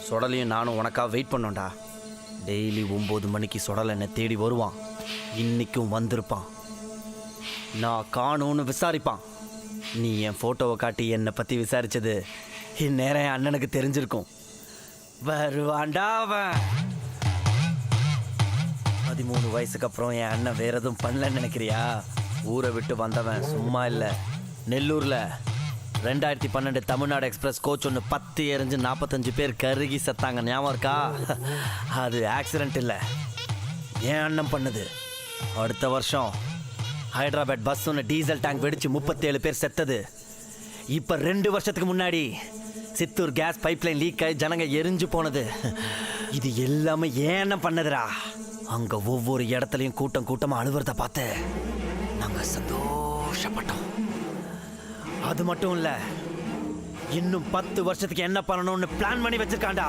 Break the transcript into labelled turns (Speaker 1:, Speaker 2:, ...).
Speaker 1: சுடலையும் நானும் உனக்காக wait பண்ணோம்டா. Daily 9 மணிக்கு சுடலை என்னை தேடி வருவான். இன்னைக்கும் வந்திருப்பான். நான் காணும்னு விசாரிப்பான். நீ என் ஃபோட்டோவை காட்டி என்னை பற்றி விசாரிச்சது இந்நேரம் என் அண்ணனுக்கு தெரிஞ்சிருக்கும். வருவான்டா அவன். 13 வயசுக்கு அப்புறம் என் அண்ணன் வேற எதுவும் பண்ணலன்னு நினைக்கிறியா? ஊரை விட்டு வந்தவன் சும்மா இல்லை. நெல்லூரில் 2012 தமிழ்நாடு எக்ஸ்பிரஸ் கோச் ஒன்று 10 எரிஞ்சு 45 பேர் கருகி செத்தாங்க. ஞாபகம் இருக்கா? அது ஆக்சிடென்ட் இல்லை, என் அண்ணன் பண்ணுது. அடுத்த வருஷம் ஹைதராபாத் பஸ் ஒன்று டீசல் டேங்க் வெடிச்சு 37 பேர் செத்தது. இப்போ 2 வருஷத்துக்கு முன்னாடி சித்தூர் கேஸ் பைப்லைன் லீக் ஆகி ஜனங்க எரிஞ்சு போனது. இது எல்லாமே ஏன் அண்ணன் பண்ணதுடா. அங்க ஒவ்வொரு இடத்துலையும் கூட்டம் கூட்டமாக அழுவுறத பார்த்து நாங்கள் சந்தோஷப்பட்டோம். அது மட்டும் இல்லை, இன்னும் 10 வருஷத்துக்கு என்ன பண்ணணும்னு பிளான் பண்ணி வச்சிருக்காண்டா.